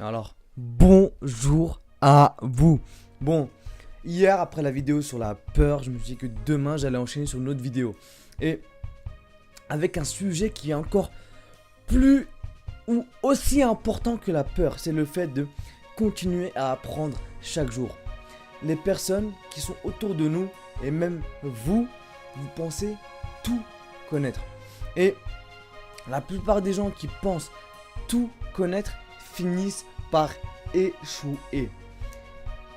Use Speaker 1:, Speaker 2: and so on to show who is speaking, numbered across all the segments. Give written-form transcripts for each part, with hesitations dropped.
Speaker 1: Alors, bonjour à vous. Bon, hier après la vidéo sur la peur, je me suis dit que demain j'allais enchaîner sur une autre vidéo. Et avec un sujet qui est encore plus ou aussi important que la peur, c'est le fait de continuer à apprendre chaque jour. Les personnes qui sont autour de nous, et même vous pensez tout connaître. Et la plupart des gens qui pensent tout connaître finissent par échouer.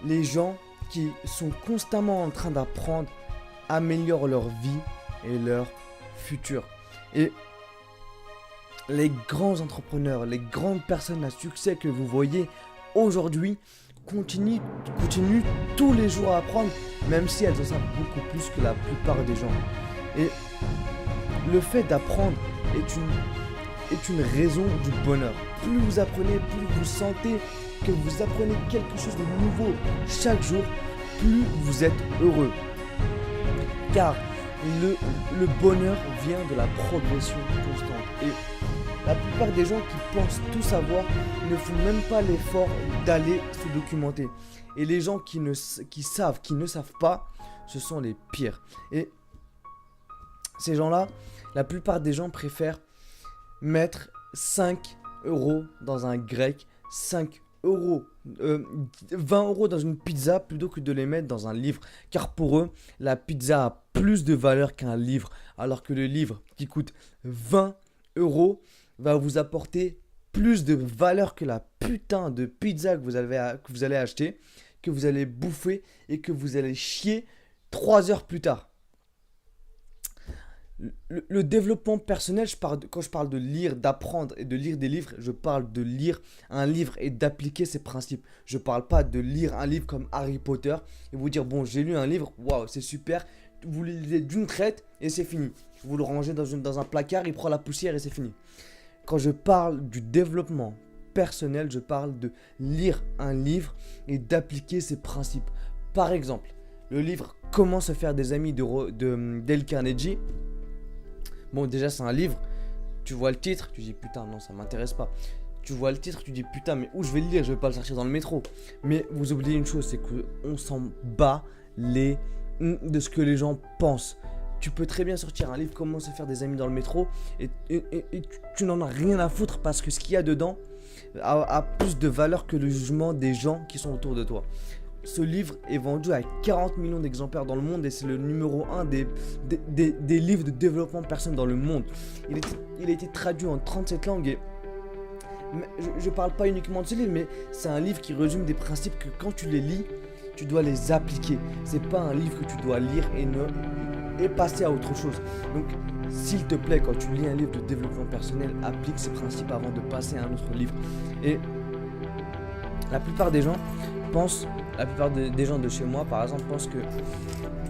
Speaker 1: Les gens qui sont constamment en train d'apprendre améliorent leur vie et leur futur. Et les grands entrepreneurs, les grandes personnes à succès que vous voyez aujourd'hui continuent tous les jours à apprendre, même si elles en savent beaucoup plus que la plupart des gens. Et le fait d'apprendre est une raison du bonheur. Plus vous apprenez, plus vous sentez que vous apprenez quelque chose de nouveau chaque jour, plus vous êtes heureux. Car le bonheur vient de la progression constante. Et la plupart des gens qui pensent tout savoir ne font même pas l'effort d'aller se documenter. Et les gens qui ne savent pas, ce sont les pires. Et ces gens-là, la plupart des gens préfèrent mettre 5 € dans un grec, 5 €, 20 € dans une pizza plutôt que de les mettre dans un livre. Car pour eux, la pizza a plus de valeur qu'un livre. Alors que le livre qui coûte 20 € va vous apporter plus de valeur que la putain de pizza que vous allez acheter, que vous allez bouffer et que vous allez chier 3 heures plus tard. Le développement personnel, quand je parle de lire, d'apprendre et de lire des livres, je parle de lire un livre et d'appliquer ses principes. Je parle pas de lire un livre comme Harry Potter et vous dire bon, j'ai lu un livre, waouh, c'est super, vous le lisez d'une traite et c'est fini. Vous le rangez dans un placard, il prend la poussière et c'est fini. Quand je parle du développement personnel, je parle de lire un livre et d'appliquer ses principes. Par exemple, le livre Comment se faire des amis de Dale Carnegie. Bon, déjà, c'est un livre. Tu vois le titre, tu dis putain, non, ça m'intéresse pas. Tu vois le titre, tu dis putain, mais où je vais le lire? Je vais pas le chercher dans le métro. Mais vous oubliez une chose, c'est qu'on s'en bat de ce que les gens pensent. Tu peux très bien sortir un livre Comment se faire des amis dans le métro et tu n'en as rien à foutre parce que ce qu'il y a dedans a plus de valeur que le jugement des gens qui sont autour de toi. Ce livre est vendu à 40 millions d'exemplaires dans le monde et c'est le numéro 1 des livres de développement personnel dans le monde. Il a été traduit en 37 langues et je parle pas uniquement de ce livre, mais c'est un livre qui résume des principes que quand tu les lis, tu dois les appliquer. C'est pas un livre que tu dois lire et passer à autre chose. Donc, s'il te plaît, quand tu lis un livre de développement personnel, applique ces principes avant de passer à un autre livre. Et la plupart des gens des gens de chez moi, par exemple, pensent que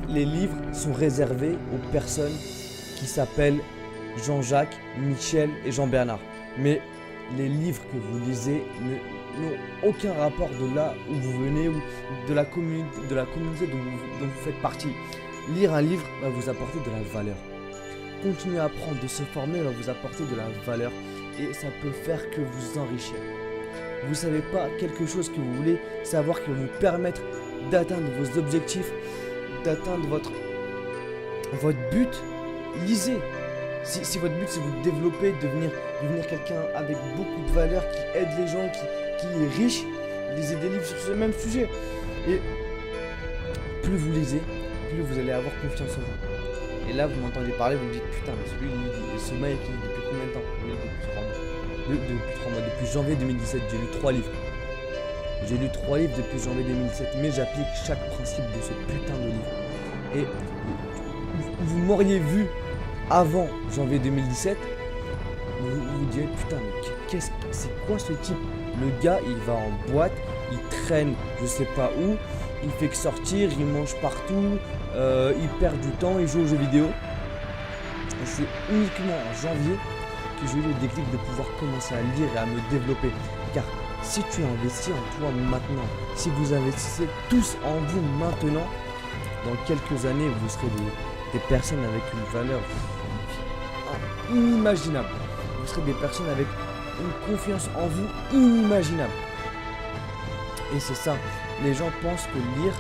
Speaker 1: les livres sont réservés aux personnes qui s'appellent Jean-Jacques, Michel et Jean-Bernard. Mais les livres que vous lisez n'ont aucun rapport de là où vous venez ou de la communauté dont vous faites partie. Lire un livre va vous apporter de la valeur. Continuer à apprendre, de se former va vous apporter de la valeur et ça peut faire que vous enrichir. Vous savez pas quelque chose que vous voulez savoir qui va vous permettre d'atteindre vos objectifs, d'atteindre votre but, lisez. Si votre but c'est de vous développer, devenir quelqu'un avec beaucoup de valeur, qui aide les gens, qui est riche, lisez des livres sur ce même sujet. Et plus vous lisez, plus vous allez avoir confiance en vous. Et là vous m'entendez parler, vous me dites putain mais ce mec il lit depuis combien de temps? Depuis 3 mois, depuis janvier 2017, j'ai lu 3 livres. J'ai lu 3 livres depuis janvier 2017, mais j'applique chaque principe de ce putain de livre. Et vous m'auriez vu avant janvier 2017, vous vous direz putain mais c'est quoi ce type? Le gars il va en boîte, il traîne je sais pas où, il fait que sortir, il mange partout, il perd du temps, il joue aux jeux vidéo. Et c'est uniquement en janvier que j'ai eu le déclic de pouvoir commencer à lire et à me développer. Car si tu investis en toi maintenant, si vous investissez tous en vous maintenant, dans quelques années vous serez des personnes avec une valeur inimaginable. Vous serez des personnes avec une confiance en vous inimaginable. Et c'est ça, les gens pensent que lire,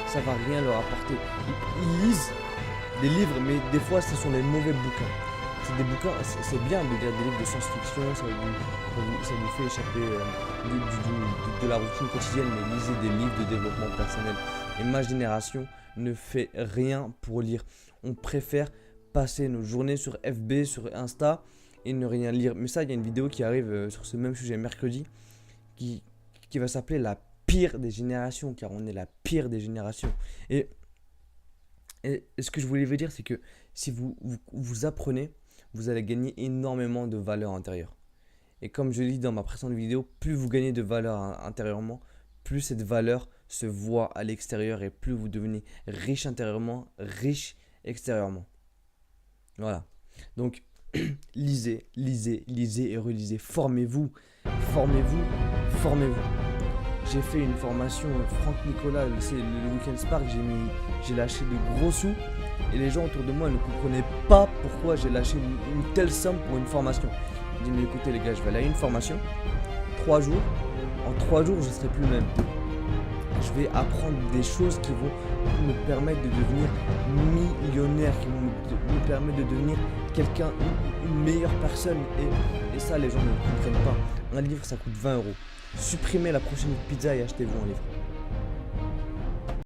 Speaker 1: ça va rien leur apporter. Ils lisent des livres, mais des fois ce sont les mauvais bouquins. C'est des bouquins, c'est bien de lire des livres de science-fiction, ça vous fait échapper de la routine quotidienne, mais lisez des livres de développement personnel. Et ma génération ne fait rien pour lire. On préfère passer nos journées sur FB, sur Insta et ne rien lire. Mais ça, il y a une vidéo qui arrive sur ce même sujet mercredi qui va s'appeler la pire des générations, car on est la pire des générations. Et ce que je voulais vous dire, c'est que si vous apprenez, vous allez gagner énormément de valeur intérieure. Et comme je l'ai dit dans ma précédente vidéo, plus vous gagnez de valeur intérieurement, plus cette valeur se voit à l'extérieur et plus vous devenez riche intérieurement, riche extérieurement. Voilà. Donc, lisez, lisez, lisez et relisez. Formez-vous, formez-vous, formez-vous. J'ai fait une formation Franck Nicolas, c'est le Weekend Spark, j'ai lâché de gros sous et les gens autour de moi ne comprenaient pas pourquoi j'ai lâché une telle somme pour une formation. J'ai dit mais écoutez les gars, je vais aller à une formation, 3 jours, en 3 jours je ne serai plus le même. Je vais apprendre des choses qui vont me permettre de devenir millionnaire, qui vont me permettre de devenir quelqu'un, une meilleure personne. Et ça, les gens ne comprennent pas. Un livre, ça coûte 20 euros. Supprimez la prochaine pizza et achetez-vous un livre.